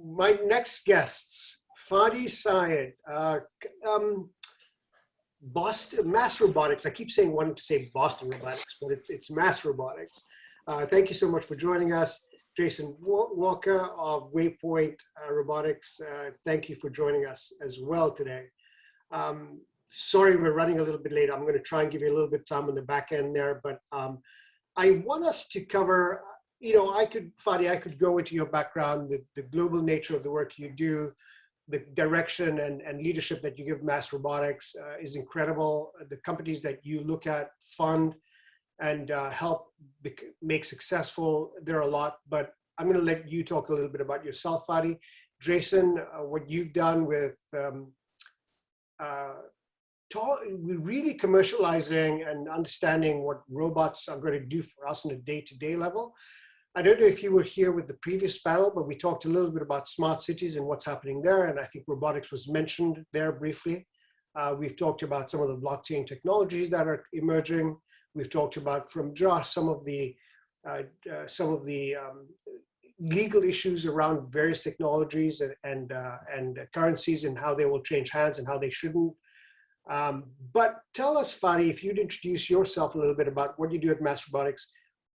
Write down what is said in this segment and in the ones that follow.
My next guests, Fady, Saad, Boston Mass Robotics. I keep saying wanting to say Boston Robotics, but it's Mass Robotics. Thank you so much for joining us. Jason Walker of Waypoint Robotics. Thank you for joining us as well today. Sorry, we're running a little bit late. I'm going to try and give you a little bit of time on the back end there, but I want us to cover, Fady, I could go into your background, the global nature of the work you do, the direction and leadership that you give Mass Robotics is incredible. The companies that you look at, fund, and help make successful, there are a lot, but I'm going to let you talk a little bit about yourself, Fady. Jason, what you've done with really commercializing and understanding what robots are going to do for us on a day-to-day level. I don't know if you were here with the previous panel, but we talked a little bit about smart cities and what's happening there, and I think robotics was mentioned there briefly. We've talked about some of the blockchain technologies that are emerging. We've talked about from Josh some of the legal issues around various technologies and currencies and how they will change hands and how they shouldn't. But tell us, Fady, if you'd introduce yourself a little bit about what you do at Mass Robotics,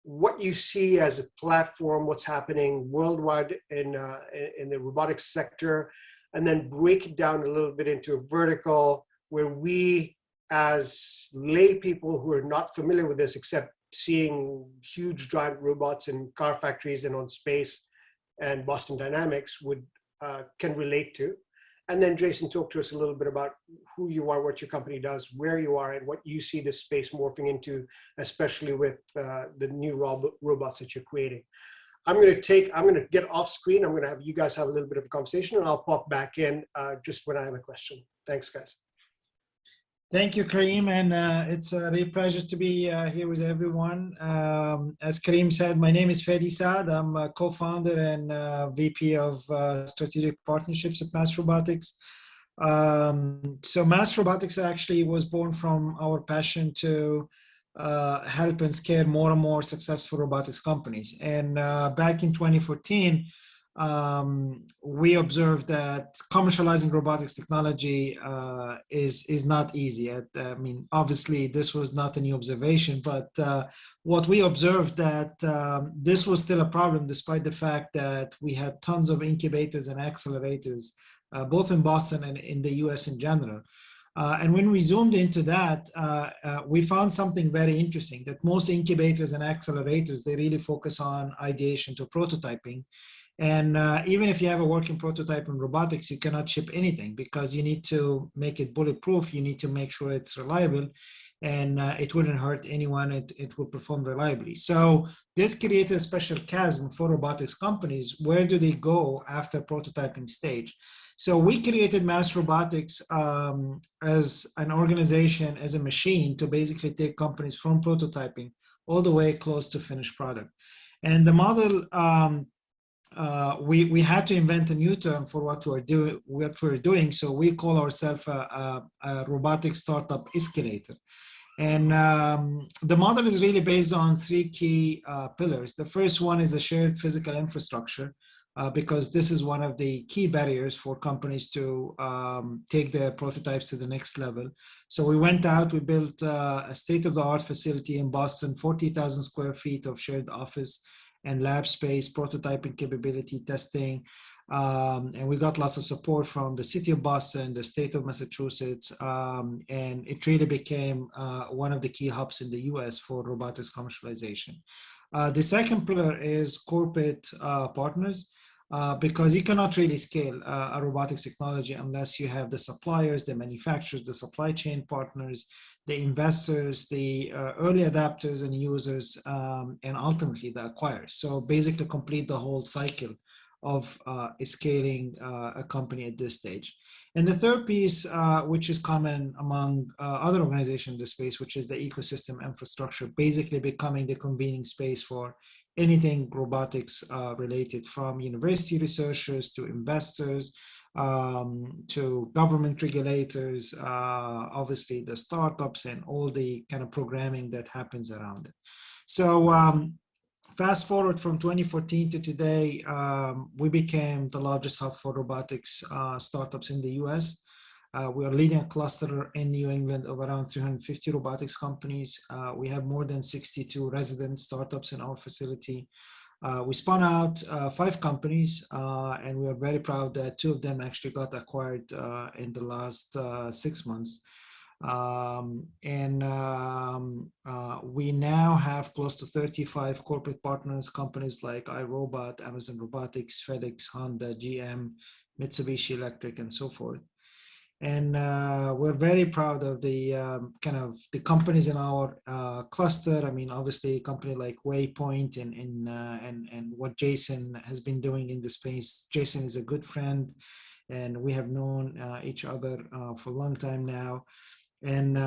what you see as a platform, what's happening worldwide in the robotics sector, and then break it down a little bit into a vertical where we, as lay people who are not familiar with this, except seeing huge giant robots in car factories and on space and Boston Dynamics, can relate to. And then Jason, talk to us a little bit about who you are, what your company does, where you are, and what you see this space morphing into, especially with the new robots that you're creating. I'm going to get off screen. I'm going to have you guys have a little bit of a conversation, and I'll pop back in just when I have a question. Thanks, guys. Thank you, Karim, and it's a real pleasure to be here with everyone. As Karim said, my name is Fady Saad. I'm a co-founder and VP of Strategic Partnerships at Mass Robotics. So Mass Robotics actually was born from our passion to help and scale more and more successful robotics companies. And back in 2014, we observed that commercializing robotics technology is not easy. I mean, obviously, this was not a new observation, but what we observed that this was still a problem, despite the fact that we had tons of incubators and accelerators, both in Boston and in the US in general. And when we zoomed into that, we found something very interesting, that most incubators and accelerators, they really focus on ideation to prototyping. And even if you have a working prototype in robotics, you cannot ship anything because you need to make it bulletproof. You need to make sure it's reliable, and it wouldn't hurt anyone. It will perform reliably. So this created a special chasm for robotics companies. Where do they go after prototyping stage? So we created Mass Robotics as an organization, as a machine to basically take companies from prototyping all the way close to finished product. And the model, we had to invent a new term for what we're doing. So we call ourselves a robotic startup escalator. And the model is really based on three key pillars. The first one is a shared physical infrastructure, because this is one of the key barriers for companies to take their prototypes to the next level. So we went out, we built a state-of-the-art facility in Boston, 40,000 square feet of shared office and lab space, prototyping capability, testing. And we got lots of support from the city of Boston, the state of Massachusetts, and it really became one of the key hubs in the US for robotics commercialization. The second pillar is corporate partners, because you cannot really scale a robotics technology unless you have the suppliers, the manufacturers, the supply chain partners, the investors, the early adapters and users, and ultimately the acquirers. So basically complete the whole cycle of scaling a company at this stage. And the third piece, which is common among other organizations in the space, which is the ecosystem infrastructure, basically becoming the convening space for anything robotics related, from university researchers to investors, to government regulators, obviously the startups and all the kind of programming that happens around it. So Fast forward from 2014 to today, we became the largest hub for robotics startups in the US. We are leading a cluster in New England of around 350 robotics companies. We have more than 62 resident startups in our facility. We spun out 5 companies, and we are very proud that 2 of them actually got acquired in the last 6 months. We now have close to 35 corporate partners, companies like iRobot, Amazon Robotics, FedEx, Honda, GM, Mitsubishi Electric, and so forth. And we're very proud of the kind of the companies in our cluster. I mean, obviously, a company like Waypoint and what Jason has been doing in the space. Jason is a good friend, and we have known each other for a long time now. And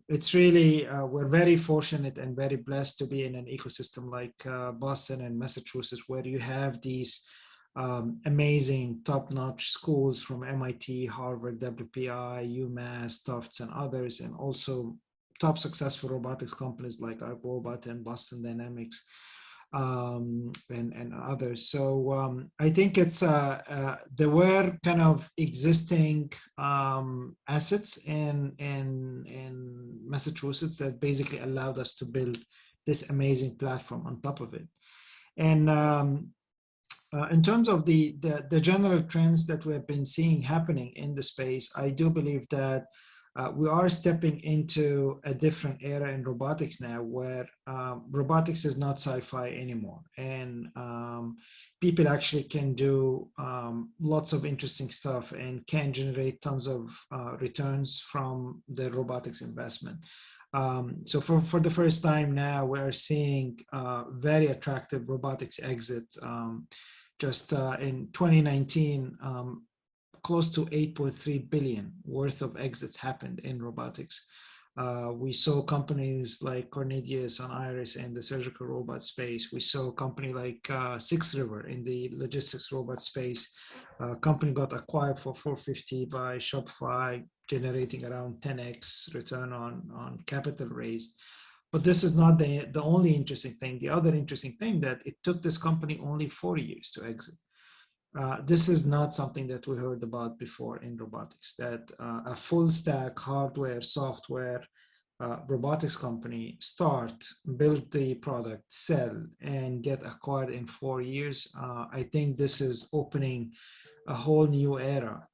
it's really, we're very fortunate and very blessed to be in an ecosystem like Boston and Massachusetts, where you have these amazing top-notch schools from MIT, Harvard, WPI, UMass, Tufts, and others, and also top successful robotics companies like iRobot and Boston Dynamics, and others. So I think it's there were kind of existing assets in Massachusetts that basically allowed us to build this amazing platform on top of it. And in terms of the general trends that we have been seeing happening in the space, I do believe that we are stepping into a different era in robotics now, where robotics is not sci-fi anymore, and people actually can do lots of interesting stuff and can generate tons of returns from the robotics investment. So for the first time now, we're seeing very attractive robotics exit. Just in 2019, close to 8.3 billion worth of exits happened in robotics. We saw companies like Cornelius and Iris in the surgical robot space. We saw a company like 6 River in the logistics robot space. A company got acquired for $450 by Shopify, generating around 10x return on capital raised. But this is not the only interesting thing. The other interesting thing that it took this company only 4 years to exit. This is not something that we heard about before in robotics, that a full stack hardware, software, robotics company start, build the product, sell, and get acquired in 4 years. I think this is opening a whole new era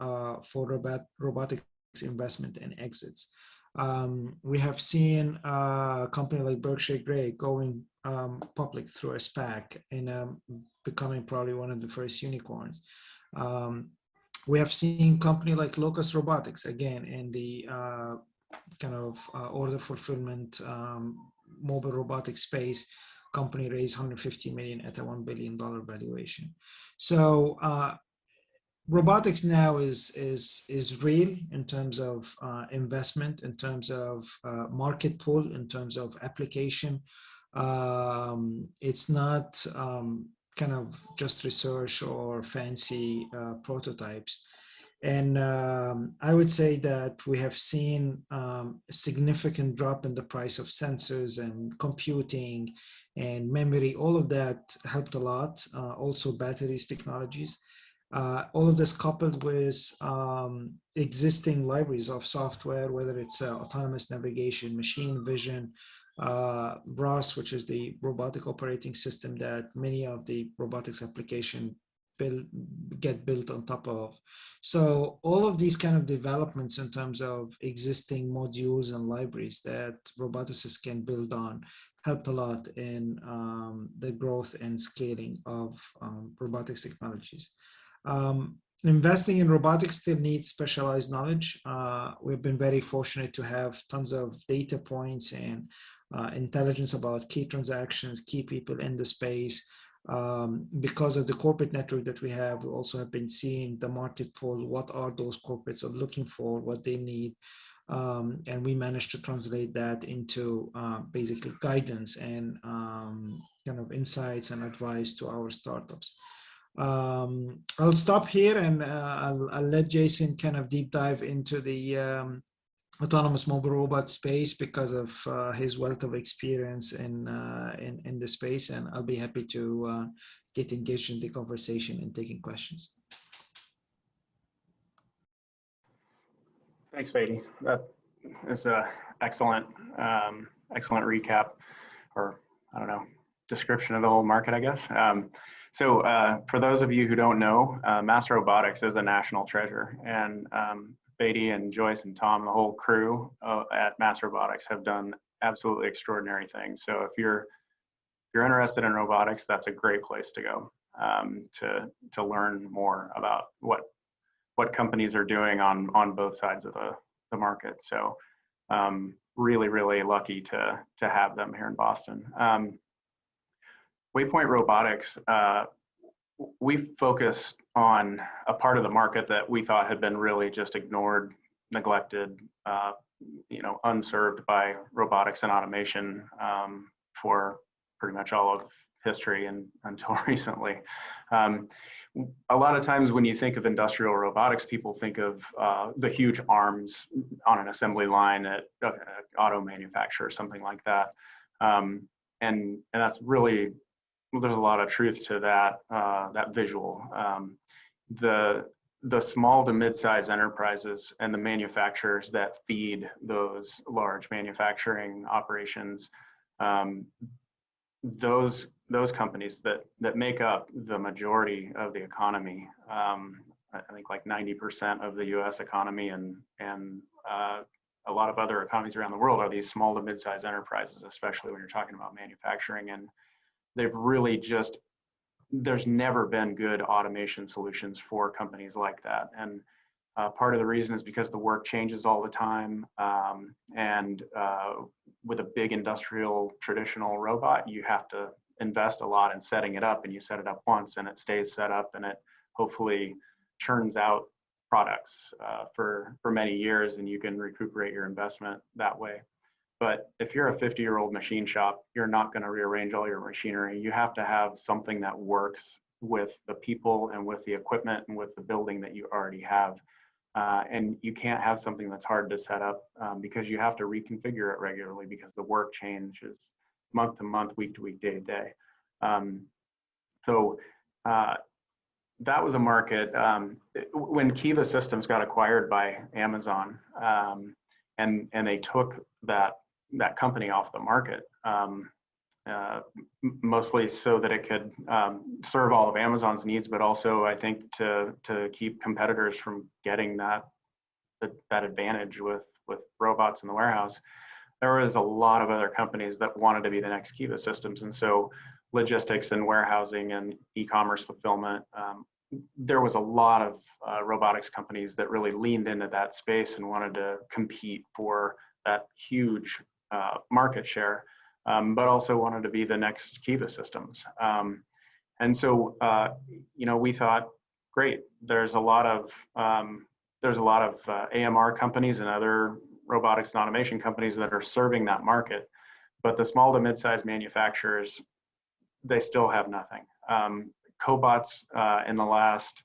for robotics investment and exits. We have seen a company like Berkshire Grey going public through a SPAC and becoming probably one of the first unicorns. We have seen company like Locus Robotics, again, in the kind of order fulfillment mobile robotics space. Company raised $150 million at a $1 billion valuation. So robotics now is real in terms of investment, in terms of market pull, in terms of application. It's not kind of just research or fancy prototypes. And I would say that we have seen a significant drop in the price of sensors and computing and memory. All of that helped a lot. Also batteries technologies. All of this coupled with existing libraries of software, whether it's autonomous navigation, machine vision, ROS, which is the robotic operating system that many of the robotics applications get built on top of. So all of these kind of developments in terms of existing modules and libraries that roboticists can build on helped a lot in the growth and scaling of robotics technologies. Investing in robotics still needs specialized knowledge. We've been very fortunate to have tons of data points and intelligence about key transactions, key people in the space. Because of the corporate network that we have, we also have been seeing the market pull, what are those corporates are looking for, what they need. And we managed to translate that into basically guidance and kind of insights and advice to our startups. I'll stop here and I'll let Jason kind of deep dive into the autonomous mobile robot space because of his wealth of experience in the space, and I'll be happy to get engaged in the conversation and taking questions. Thanks, Fady. That is an excellent, excellent recap, or I don't know, description of the whole market, I guess. So for those of you who don't know, Mass Robotics is a national treasure, and Fady and Joyce and Tom, the whole crew at Mass Robotics have done absolutely extraordinary things. So if you're interested in robotics, that's a great place to go to learn more about what companies are doing on both sides of the market. So really, really lucky to have them here in Boston. Waypoint Robotics, we focused on a part of the market that we thought had been really just ignored, neglected, unserved by robotics and automation for pretty much all of history and until recently. A lot of times when you think of industrial robotics, people think of the huge arms on an assembly line at an auto manufacturer or something like that. And that's really, there's a lot of truth to that visual. The small to mid-size enterprises and the manufacturers that feed those large manufacturing operations, those companies that make up the majority of the economy, I think like 90% of the U.S. economy and a lot of other economies around the world are these small to mid-size enterprises, especially when you're talking about manufacturing. And they've really just, there's never been good automation solutions for companies like that. And part of the reason is because the work changes all the time. And with a big industrial traditional robot, you have to invest a lot in setting it up, and you set it up once and it stays set up, and it hopefully churns out products for many years, and you can recuperate your investment that way. But if you're a 50-year-old machine shop, you're not going to rearrange all your machinery. You have to have something that works with the people and with the equipment and with the building that you already have. And you can't have something that's hard to set up because you have to reconfigure it regularly because the work changes month to month, week to week, day to day. So that was a market. When Kiva Systems got acquired by Amazon, and they took that company off the market, mostly so that it could serve all of Amazon's needs, but also I think to keep competitors from getting that advantage with robots in the warehouse. There was a lot of other companies that wanted to be the next Kiva Systems, and so logistics and warehousing and e-commerce fulfillment. There was a lot of robotics companies that really leaned into that space and wanted to compete for that huge market share, but also wanted to be the next Kiva Systems. And so, we thought, great. There's a lot of AMR companies and other robotics and automation companies that are serving that market, but the small to mid-sized manufacturers, they still have nothing. Cobots in the last,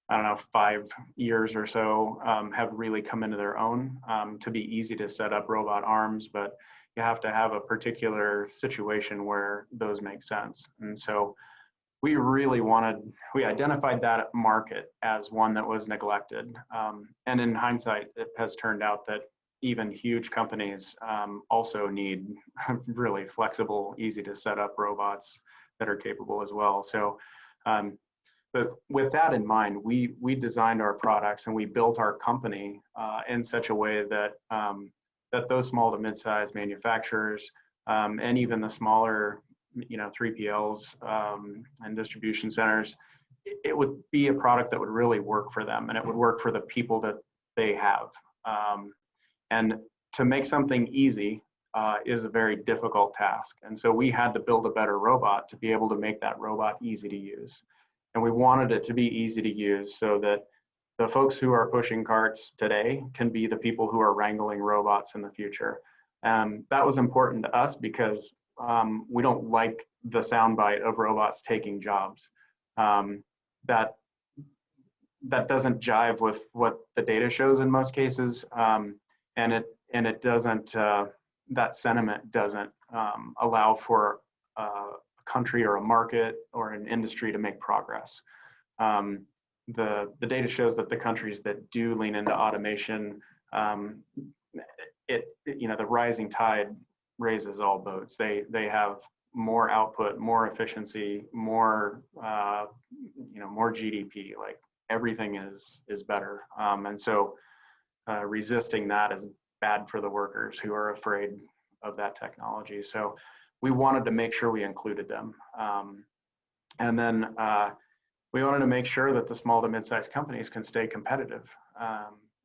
5 years or so have really come into their own to be easy to set up robot arms, but you have to have a particular situation where those make sense. And so we identified that market as one that was neglected. And in hindsight, it has turned out that even huge companies also need really flexible, easy to set up robots that are capable as well. So, but with that in mind, we designed our products and we built our company in such a way that that those small to mid-sized manufacturers and even the smaller, 3PLs and distribution centers, it would be a product that would really work for them, and it would work for the people that they have. And to make something easy is a very difficult task. And so we had to build a better robot to be able to make that robot easy to use. And we wanted it to be easy to use so that the folks who are pushing carts today can be the people who are wrangling robots in the future. That was important to us because we don't like the soundbite of robots taking jobs. That doesn't jive with what the data shows in most cases. And and it doesn't, that sentiment doesn't allow for a country or a market or an industry to make progress. The data shows that the countries that do lean into automation, the rising tide raises all boats. They have more output, more efficiency, more more GDP. Like everything is better, and so resisting that is bad for the workers who are afraid of that technology. So we wanted to make sure we included them, and then we wanted to make sure that the small to mid-sized companies can stay competitive.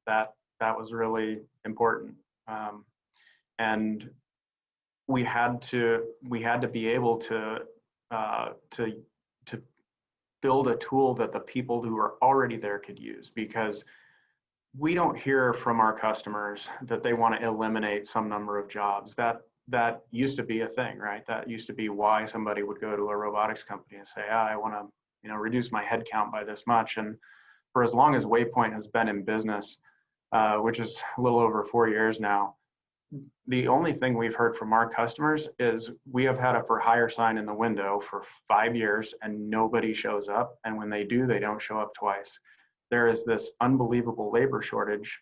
That was really important, and we had to be able to build a tool that the people who are already there could use, because we don't hear from our customers that they want to eliminate some number of jobs. That used to be a thing, right? That used to be why somebody would go to a robotics company and say, I want to reduce my headcount by this much. And for as long as Waypoint has been in business, which is a little over 4 years now, the only thing we've heard from our customers is we have had a for hire sign in the window for 5 years and nobody shows up. And when they do, they don't show up twice. There is this unbelievable labor shortage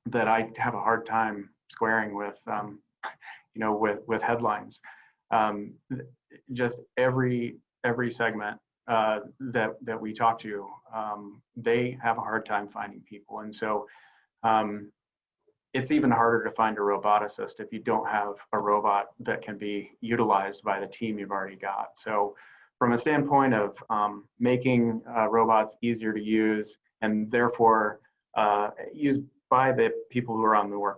that I have a hard time squaring with, with headlines. Just every segment that we talk to, they have a hard time finding people. And so it's even harder to find a roboticist if you don't have a robot that can be utilized by the team you've already got. So from a standpoint of making robots easier to use and therefore used by the people who are on the work,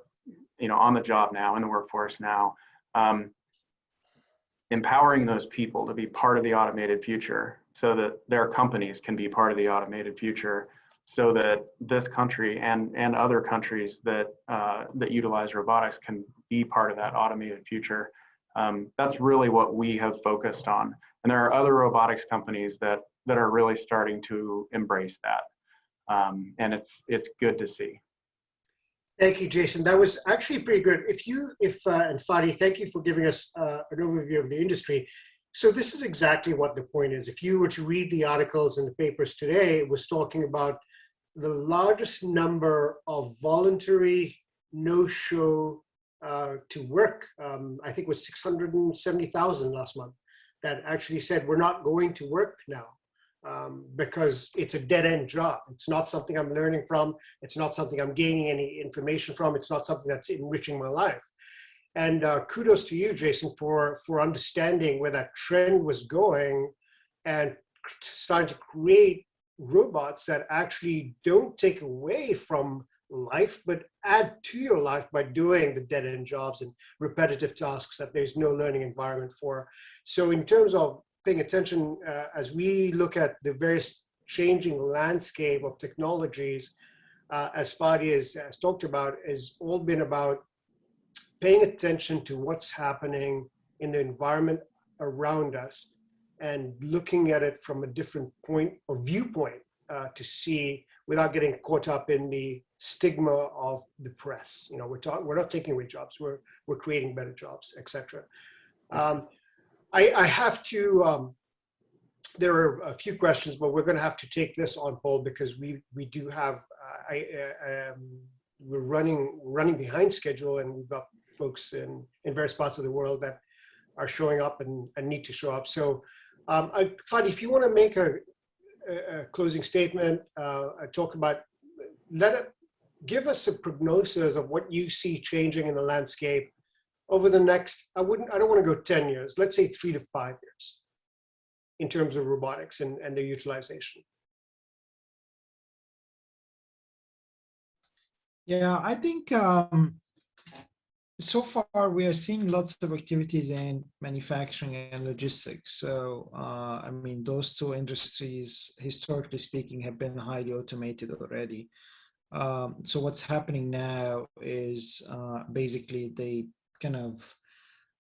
on the job now, in the workforce now, empowering those people to be part of the automated future so that their companies can be part of the automated future, so that this country and other countries that utilize robotics can be part of that automated future. That's really what we have focused on. And there are other robotics companies that are really starting to embrace that. And it's good to see. Thank you, Jason. That was actually pretty good. And Fady, thank you for giving us an overview of the industry. So this is exactly what the point is. If you were to read the articles in the papers today, it was talking about the largest number of voluntary no-show to work. I think it was 670,000 last month that actually said, we're not going to work now because it's a dead-end job. It's not something I'm learning from. It's not something I'm gaining any information from. It's not something that's enriching my life. And kudos to you, Jason, for understanding where that trend was going and starting to create robots that actually don't take away from life, but add to your life by doing the dead-end jobs and repetitive tasks that there's no learning environment for. So in terms of paying attention, as we look at the various changing landscape of technologies, as Fady has talked about, has all been about paying attention to what's happening in the environment around us and looking at it from a different point or viewpoint to see, without getting caught up in the stigma of the press. We're not taking away jobs. We're creating better jobs, etc. I have to. There are a few questions, but we're going to have to take this on hold because we do have. We're running behind schedule, and we've got folks in various parts of the world that are showing up and need to show up. So, Fady, if you want to make a closing statement, talk about, give us a prognosis of what you see changing in the landscape over the next, I don't want to go 10 years, let's say 3 to 5 years in terms of robotics and their utilization. Yeah, I think so far we are seeing lots of activities in manufacturing and logistics. So, I mean, those two industries, historically speaking, have been highly automated already. So what's happening now is basically they kind of,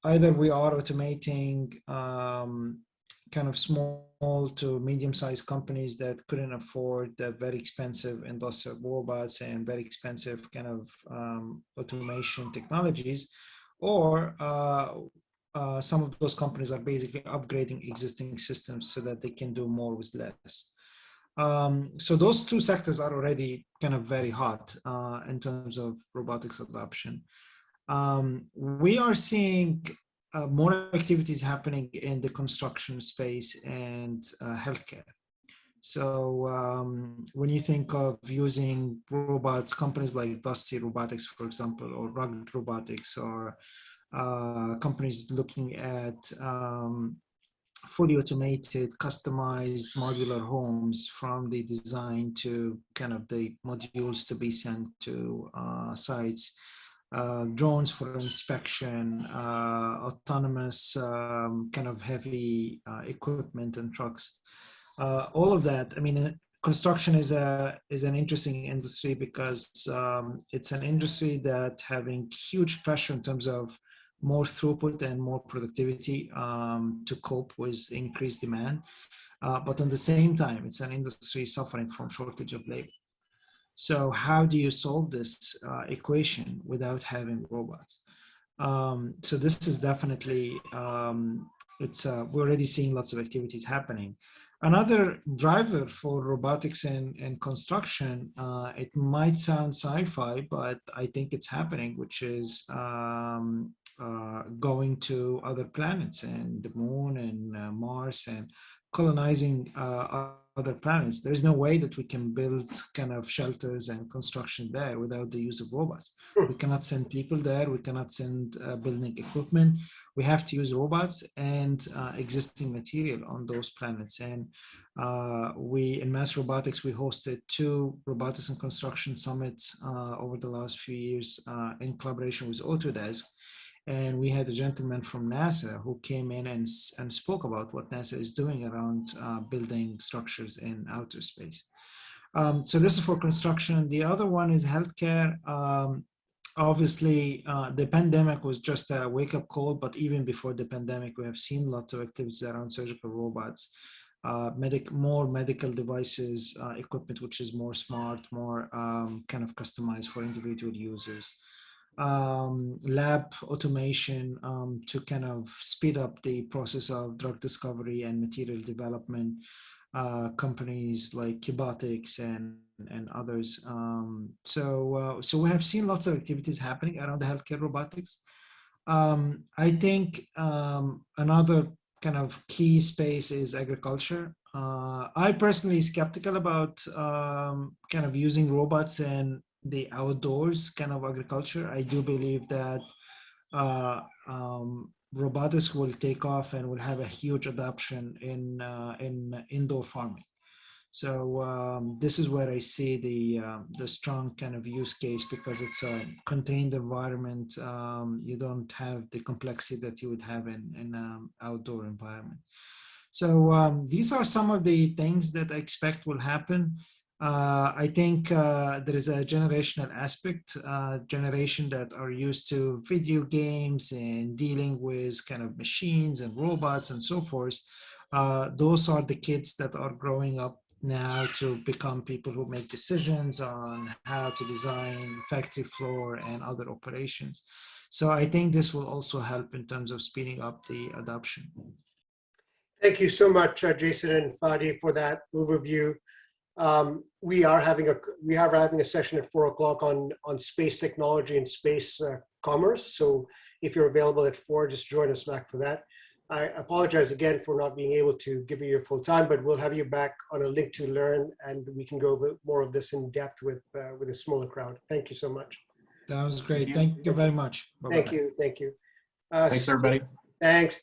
either we are automating kind of small to medium-sized companies that couldn't afford the very expensive industrial robots and very expensive kind of automation technologies, or some of those companies are basically upgrading existing systems so that they can do more with less. So those two sectors are already kind of very hot in terms of robotics adoption. We are seeing more activities happening in the construction space and healthcare. So when you think of using robots, companies like Dusty Robotics, for example, or Rugged Robotics, or companies looking at fully automated, customized modular homes, from the design to kind of the modules to be sent to sites, drones for inspection, autonomous kind of heavy equipment and trucks. All of that, I mean, construction is an interesting industry because it's an industry that having huge pressure in terms of more throughput and more productivity to cope with increased demand. But at the same time, it's an industry suffering from shortage of labor. So how do you solve this equation without having robots? So this is definitely, we're already seeing lots of activities happening. Another driver for robotics and construction, it might sound sci-fi, but I think it's happening, which is going to other planets and the moon and Mars and colonizing other planets. There's no way that we can build kind of shelters and construction there without the use of robots. We cannot send people there. We cannot send building equipment. We have to use robots and existing material on those planets. And we, in Mass Robotics, we hosted 2 robotics and construction summits over the last few years in collaboration with Autodesk. And we had a gentleman from NASA who came in and spoke about what NASA is doing around building structures in outer space. So this is for construction. The other one is healthcare. Obviously, the pandemic was just a wake-up call, but even before the pandemic, we have seen lots of activities around surgical robots, more medical devices, equipment which is more smart, more kind of customized for individual users. Lab automation to kind of speed up the process of drug discovery and material development, companies like Robotics and others. So we have seen lots of activities happening around the healthcare robotics. I think another kind of key space is agriculture. I personally skeptical about kind of using robots in the outdoors kind of agriculture. I do believe that robotics will take off and will have a huge adoption in indoor farming. So this is where I see the strong kind of use case, because it's a contained environment. You don't have the complexity that you would have in an outdoor environment. So these are some of the things that I expect will happen. I think there is a generational aspect, generation that are used to video games and dealing with kind of machines and robots and so forth. Those are the kids that are growing up now to become people who make decisions on how to design factory floor and other operations. So I think this will also help in terms of speeding up the adoption. Thank you so much, Jason and Fady, for that overview. We are having a session at 4 o'clock on space technology and space commerce. So if you're available at 4, just join us back for that. I apologize again for not being able to give you your full time, but we'll have you back on a Linqto Learn, and we can go over more of this in depth with a smaller crowd. Thank you so much. Sounds great. Thank you very much. Bye-bye. Thank you. Thank you. Thanks, everybody. Thanks.